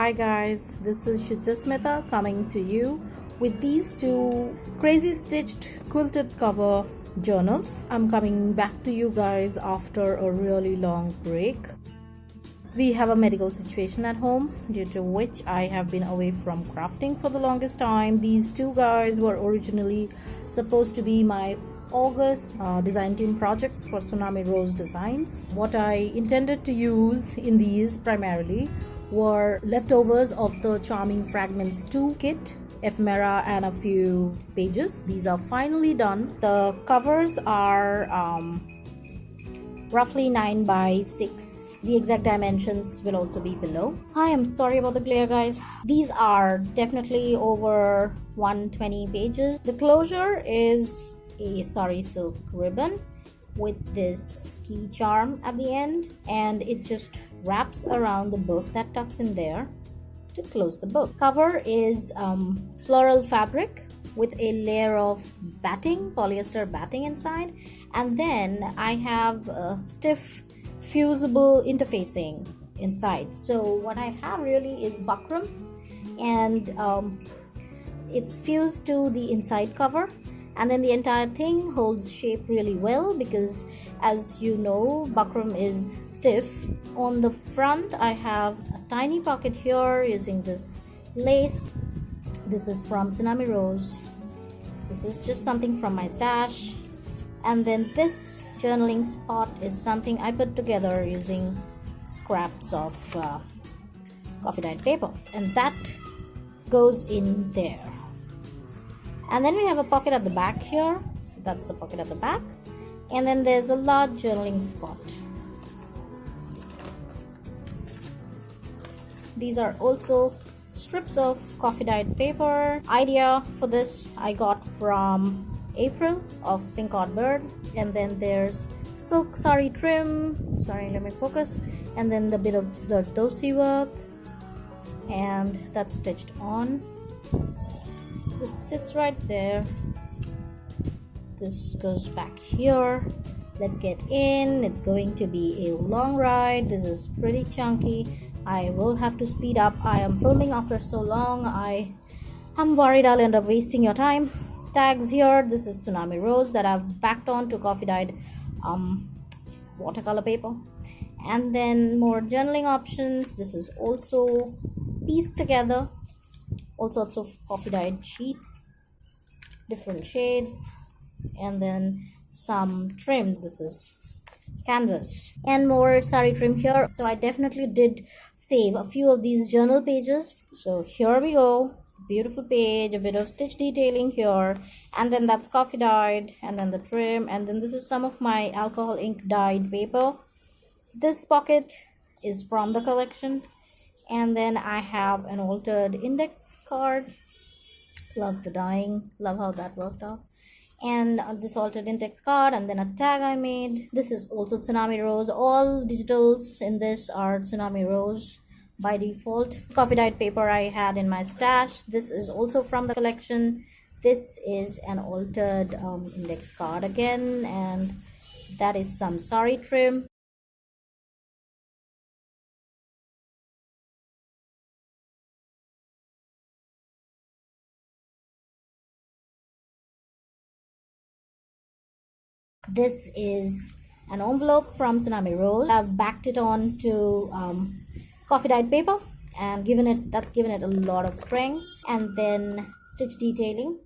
Hi guys, this is Shujasmita coming to you with these two crazy stitched quilted cover journals. I'm coming back to you guys after a really long break. We have a medical situation at home, due to which I have been away from crafting for the longest time. These two guys were originally supposed to be my August design team projects for Tsunami Rose Designs. What I intended to use in these primarily were leftovers of the Charming Fragments 2 kit, ephemera and a few pages. These are finally done. The covers are roughly 9 by 6. The exact dimensions will also be below. I am sorry about the glare, guys. These are definitely over 120 pages. The closure is a sari silk ribbon with this key charm at the end, and it just wraps around the book that tucks in there to close the book. Cover is floral fabric with a layer of batting, polyester batting inside, and then I have stiff fusible interfacing inside. So what I have really is buckram, and it's fused to the inside cover, and then the entire thing holds shape really well because, as you know, buckram is stiff. On the front I have a tiny pocket here using this lace. This is from Tsunami Rose. This is just something from my stash. And then this journaling spot is something I put together using scraps of coffee dyed paper, and that goes in there. And then we have a pocket at the back here, so that's the pocket at the back, and then there's a large journaling spot. These are also strips of coffee dyed paper. Idea for this I got from April of Pink Odd Bird. And then there's silk sari trim, sorry, let me focus, and then the bit of zardosi work, and that's stitched on. This sits right there. This goes back here. Let's get in. It's going to be a long ride. This is pretty chunky. I will have to speed up. I am filming after so long. I'm worried I'll end up wasting your time. Tags here. This is Tsunami Rose that I've backed on to coffee dyed watercolor paper. And then more journaling options. This is also pieced together. All sorts of coffee dyed sheets, different shades, and then some trim. This is canvas and more sari trim here. So I definitely did save a few of these journal pages. So here we go, beautiful page, a bit of stitch detailing here, and then that's coffee dyed, and then the trim, and then this is some of my alcohol ink dyed paper. This pocket is from the collection, and then I have an altered index card. Love the dyeing, love how that worked out. And this altered index card, and then a tag I made. This is also Tsunami Rose. All digitals in this are Tsunami Rose by default. Coffee dyed paper I had in my stash. This is also from the collection. This is an altered index card again, and that is some sari trim. This is an envelope from Tsunami Rose. I've backed it on to coffee dyed paper and given it a lot of strength. And then stitch detailing.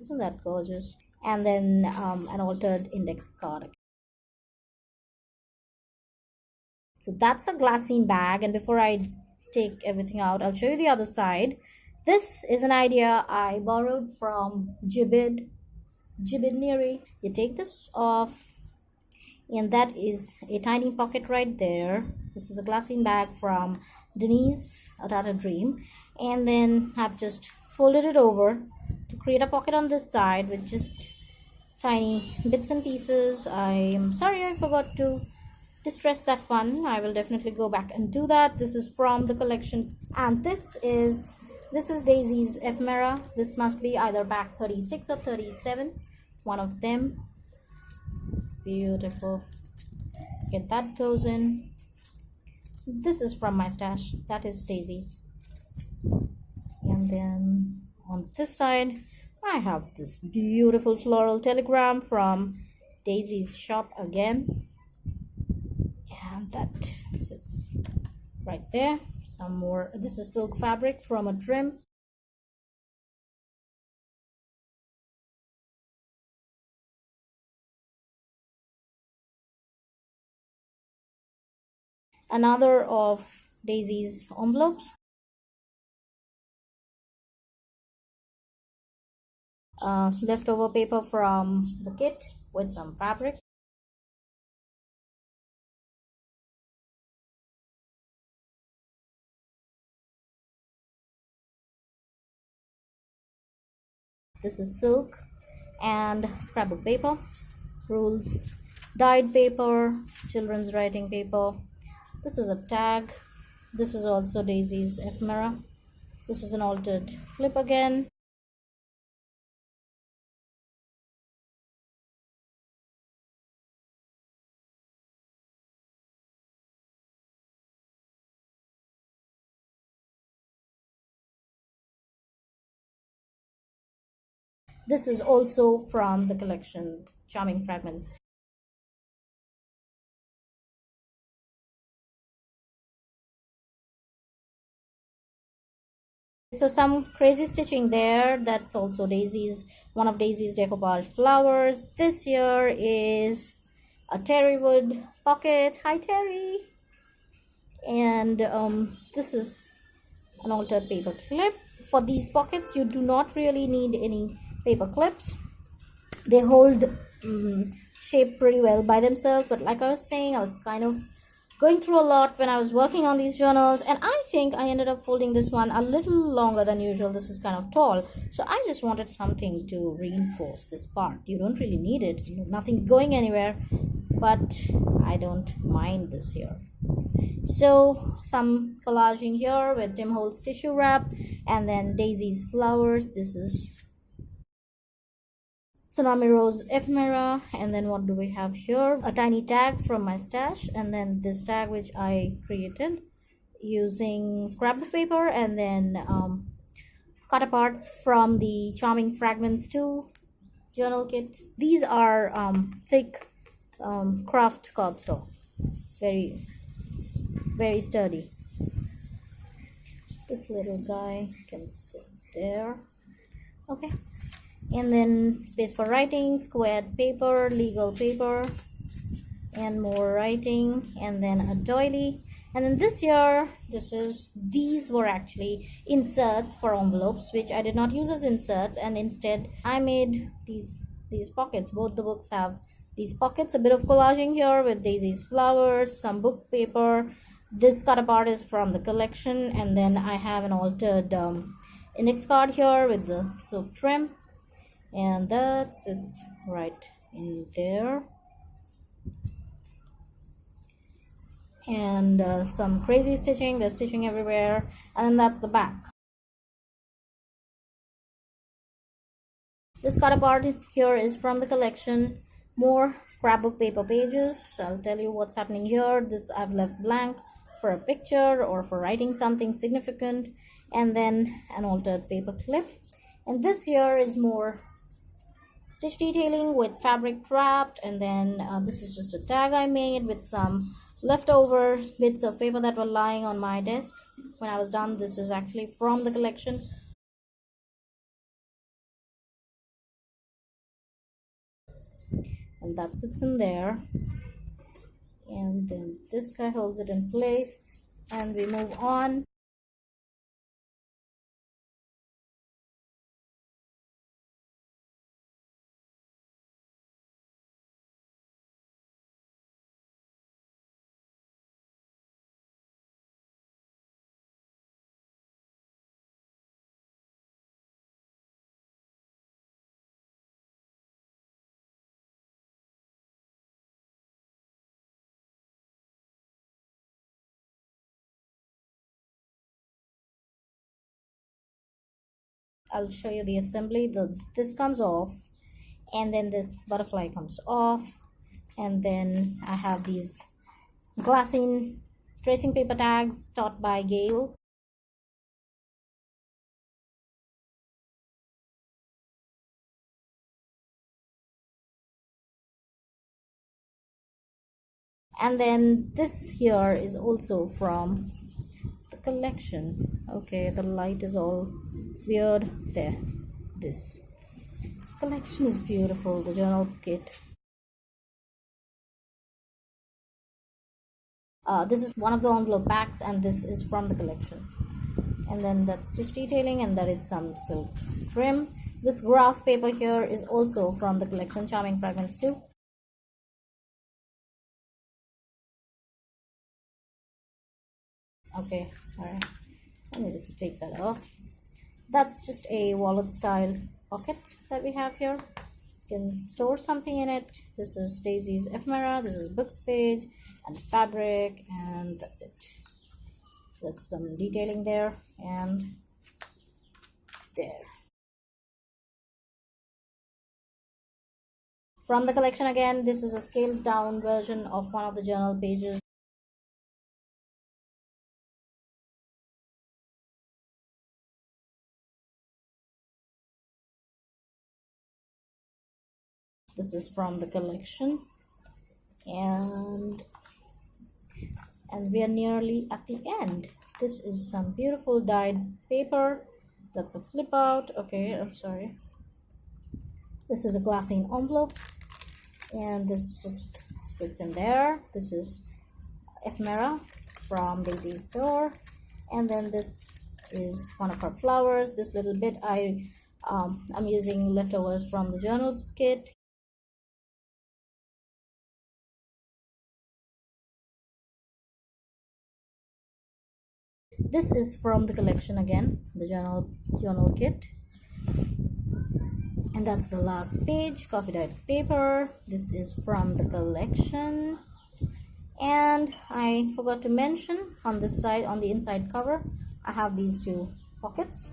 Isn't that gorgeous? And then an altered index card. So that's a glassine bag, and before I take everything out, I'll show you the other side. This is an idea I borrowed from Jibid Neri. You take this off, and that is a tiny pocket right there. This is a glassine bag from Denise, A Tata Dream, and then I've just folded it over to create a pocket on this side with just tiny bits and pieces. I'm sorry I forgot to distress that one. I will definitely go back and do that. This is from the collection, and this is Daisy's ephemera. This must be either back 36 or 37, one of them. Beautiful. Okay, that goes in. This is from my stash. That is Daisy's. And then on this side, I have this beautiful floral telegram from Daisy's shop again. And that sits right there. Some more. This is silk fabric from a trim. Another of Daisy's envelopes. Leftover paper from the kit with some fabric. This is silk and scrapbook paper, rules, dyed paper, children's writing paper. This is a tag. This is also Daisy's ephemera. This is an altered clip again. This is also from the collection Charming Fragments. So some crazy stitching there. That's also Daisy's, one of Daisy's decoupage flowers. This here is a terry wood pocket. Hi Terry. And this is an altered paper clip. For these pockets you do not really need any paper clips. They hold shape pretty well by themselves, but like I was saying, I was kind of going through a lot when I was working on these journals, and I think I ended up folding this one a little longer than usual. This is kind of tall, so I just wanted something to reinforce this part. You don't really need it, nothing's going anywhere, but I don't mind this here. So some collaging here with Tim Holtz tissue wrap, and then Daisy's flowers. This is Tsunami Rose ephemera, and then what do we have here? A tiny tag from my stash, and then this tag which I created using scrapbook paper, and then cut aparts from the Charming Fragments 2 journal kit. These are thick craft cardstock, very very sturdy. This little guy can sit there. Okay. And then space for writing, squared paper, legal paper, and more writing, and then a doily. And then this year, these were actually inserts for envelopes, which I did not use as inserts, and instead I made these pockets. Both the books have these pockets. A bit of collaging here with Daisy's flowers, some book paper. This cut apart is from the collection, and then I have an altered index card here with the silk trim, and that sits right in there. And some crazy stitching. There's stitching everywhere, and then that's the back. This cut apart here is from the collection. More scrapbook paper pages. I'll tell you what's happening here. This I've left blank for a picture or for writing something significant, and then an altered paper clip. And this here is more stitch detailing with fabric wrapped, and then this is just a tag I made with some leftover bits of paper that were lying on my desk when I was done. This is actually from the collection. And that sits in there, and then this guy holds it in place, and we move on. I'll show you the assembly. This comes off, and then this butterfly comes off, and then I have these glassine tracing paper tags taught by Gail. And then this here is also from the collection. Okay, the light is all weird there. This collection is beautiful. The journal kit. This is one of the envelope packs, and this is from the collection. And then that's stitch detailing, and that is some silk trim. This graph paper here is also from the collection, Charming Fragments too. Okay, sorry, I needed to take that off. That's just a wallet style pocket that we have here. You can store something in it. This is Daisy's ephemera, this is book page and fabric, and that's it. That's some detailing there and there. From the collection again, this is a scaled down version of one of the journal pages. This is from the collection, and we are nearly at the end. This is some beautiful dyed paper. That's a flip out. Okay, I'm sorry. This is a glassine envelope, and this just sits in there. This is ephemera from Daisy's store, and then this is one of her flowers. This little bit I'm using leftovers from the journal kit. This is from the collection again, the journal kit, and that's the last page, coffee dyed paper. This is from the collection, and I forgot to mention on this side, on the inside cover, I have these two pockets.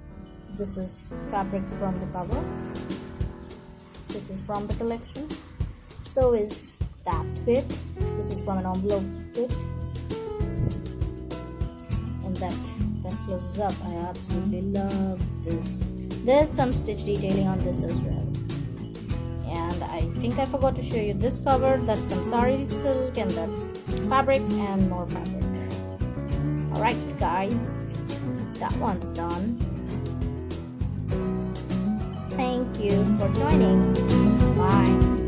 This is fabric from the cover. This is from the collection. So is that bit. This is from an envelope kit. That closes up. I absolutely love this. There's some stitch detailing on this as well, and I think I forgot to show you this cover. That's some sari silk, and that's fabric and more fabric. Alright guys, that one's done. Thank you for joining. Bye.